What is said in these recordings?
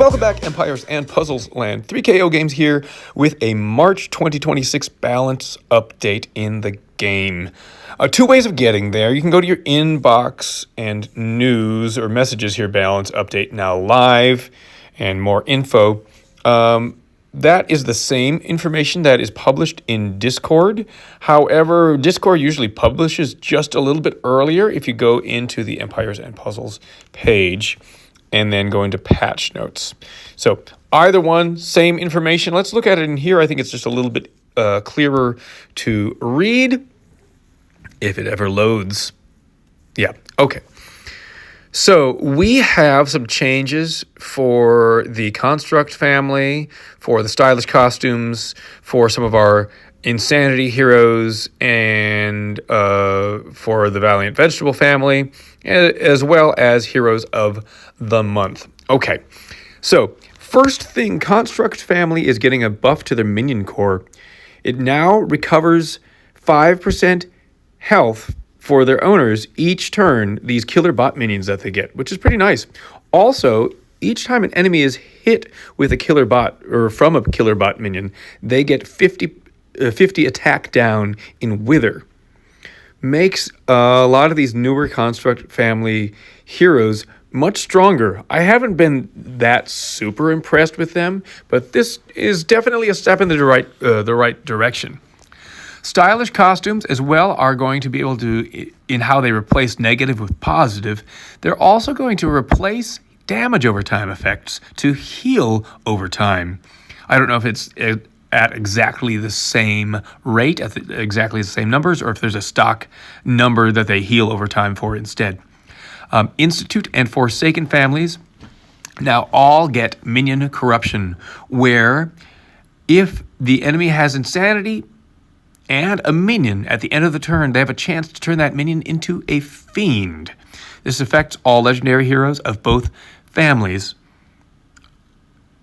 Welcome back, Empires and Puzzles Land. 3KO Games here with a March 2026 balance update in the game. Two ways of getting there. You can go to your inbox and news or messages here, balance update now live, and more info. That is the same information that is published in Discord. However, Discord usually publishes just a little bit earlier if you go into the Empires and Puzzles page and then go into patch notes. So either one, same information. Let's look at it in here. I think it's just a little bit clearer to read if it ever loads. Yeah, okay. So we have some changes for the Construct family, for the stylish costumes, for some of our Insanity heroes, and for the Valiant Vegetable family, as well as Heroes of the Month. Okay, so first thing, Construct family is getting a buff to their minion core. It now recovers 5% health for their owners each turn, these killer bot minions that they get, which is pretty nice. Also, each time an enemy is hit with a killer bot or from a killer bot minion, they get 50 attack down in Wither. Makes a lot of these newer Construct family heroes much stronger. I haven't been that super impressed with them, but this is definitely a step in the right direction. Stylish costumes as well are going to be able to, in how they replace negative with positive, they're also going to replace damage over time effects to heal over time. I don't know if it's at exactly the same rate, at exactly the same numbers, or if there's a stock number that they heal over time for instead. Institute and Forsaken families now all get minion corruption, where if the enemy has Insanity and a minion at the end of the turn, they have a chance to turn that minion into a fiend. This affects all legendary heroes of both families.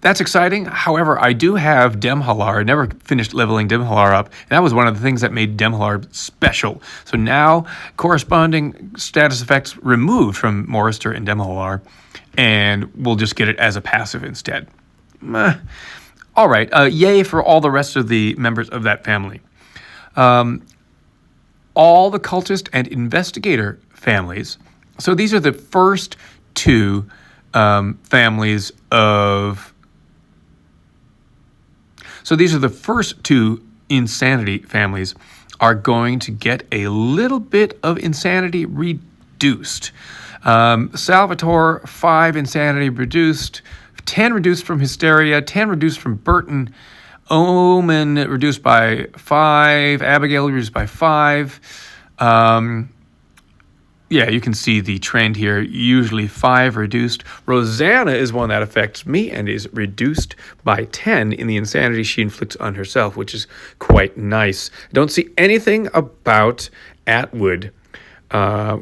That's exciting. However, I do have Demhalar. I never finished leveling Demhalar up, and that was one of the things that made Demhalar special. So now, corresponding status effects removed from Morister and Demhalar, and we'll just get it as a passive instead. All right, yay for all the rest of the members of that family. All the Cultist and Investigator families. So these are the first two families of... So these are the first two Insanity families are going to get a little bit of Insanity reduced. Salvatore, 5 Insanity reduced, 10 reduced from Hysteria, 10 reduced from Burton, Omen reduced by 5, Abigail reduced by 5. Yeah, you can see the trend here, usually 5 reduced. Rosanna is one that affects me and is reduced by 10 in the Insanity she inflicts on herself, which is quite nice. I don't see anything about Atwood,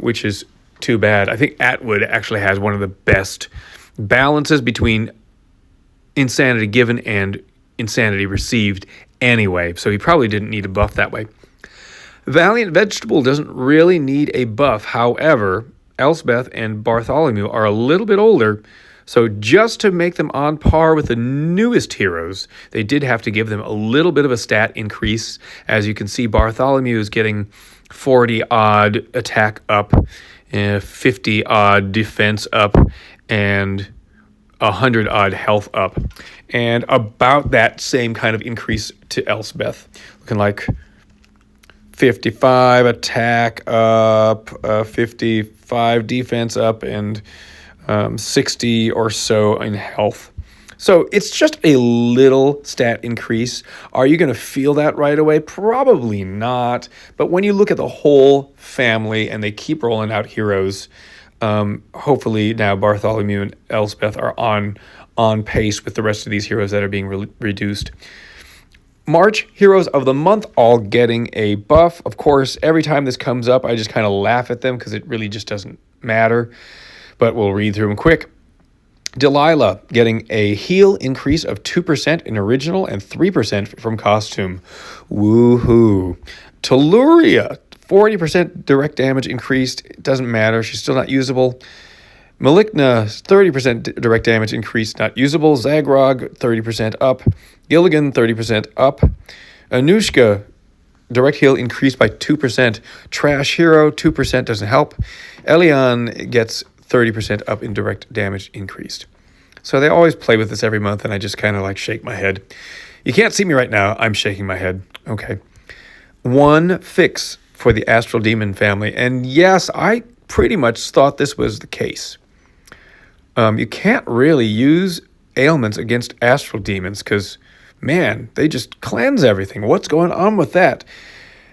which is too bad. I think Atwood actually has one of the best balances between Insanity given and Insanity received anyway, so he probably didn't need a buff that way. Valiant Vegetable doesn't really need a buff. However, Elspeth and Bartholomew are a little bit older, so just to make them on par with the newest heroes, they did have to give them a little bit of a stat increase. As you can see, Bartholomew is getting 40-odd attack up, 50-odd defense up, and 100-odd health up. And about that same kind of increase to Elspeth, looking like 55 attack up, 55 defense up, and 60 or so in health. So it's just a little stat increase. Are you going to feel that right away? Probably not. But when you look at the whole family and they keep rolling out heroes, hopefully now Bartholomew and Elspeth are on pace with the rest of these heroes that are being reduced. March Heroes of the Month all getting a buff. Of course, every time this comes up, I just kind of laugh at them because it really just doesn't matter. But we'll read through them quick. Delilah getting a heal increase of 2% in original and 3% from costume. Woohoo. Telluria, 40% direct damage increased. It doesn't matter. She's still not usable. Maligna, 30% direct damage increase not usable. Zagrog, 30% up. Gilligan, 30% up. Anushka, direct heal increased by 2%. Trash Hero, 2% doesn't help. Elion gets 30% up in direct damage increased. So they always play with this every month, and I just kind of like shake my head. You can't see me right now. I'm shaking my head. Okay. One fix for the Astral Demon family. And yes, I pretty much thought this was the case. You can't really use ailments against astral demons because, man, they just cleanse everything. What's going on with that?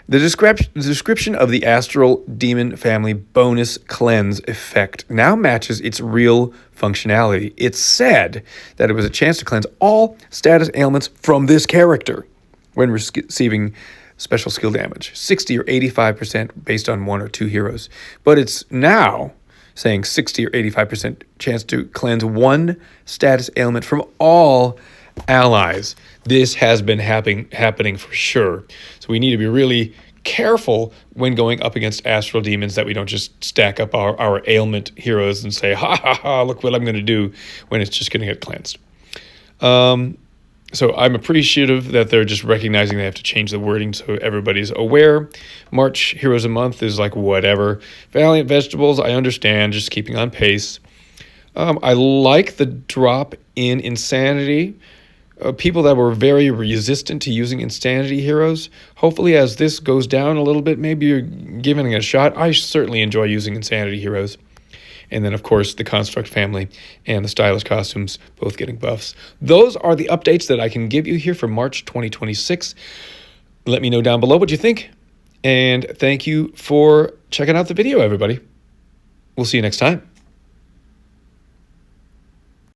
The description of the Astral Demon family bonus cleanse effect now matches its real functionality. It said that it was a chance to cleanse all status ailments from this character when receiving special skill damage, 60 or 85% based on 1 or 2 heroes. But it's now saying 60 or 85% chance to cleanse 1 status ailment from all allies. This has been happening for sure. So we need to be really careful when going up against astral demons that we don't just stack up our ailment heroes and say, ha ha ha, look what I'm going to do, when it's just going to get cleansed. So I'm appreciative that they're just recognizing they have to change the wording so everybody's aware. March Heroes a Month is like whatever. Valiant Vegetables, I understand, just keeping on pace. I like the drop in Insanity. People that were very resistant to using Insanity heroes. Hopefully as this goes down a little bit, maybe you're giving it a shot. I certainly enjoy using Insanity heroes. And then, of course, the Construct family and the stylish costumes both getting buffs. Those are the updates that I can give you here for March 2026. Let me know down below what you think. And thank you for checking out the video, everybody. We'll see you next time.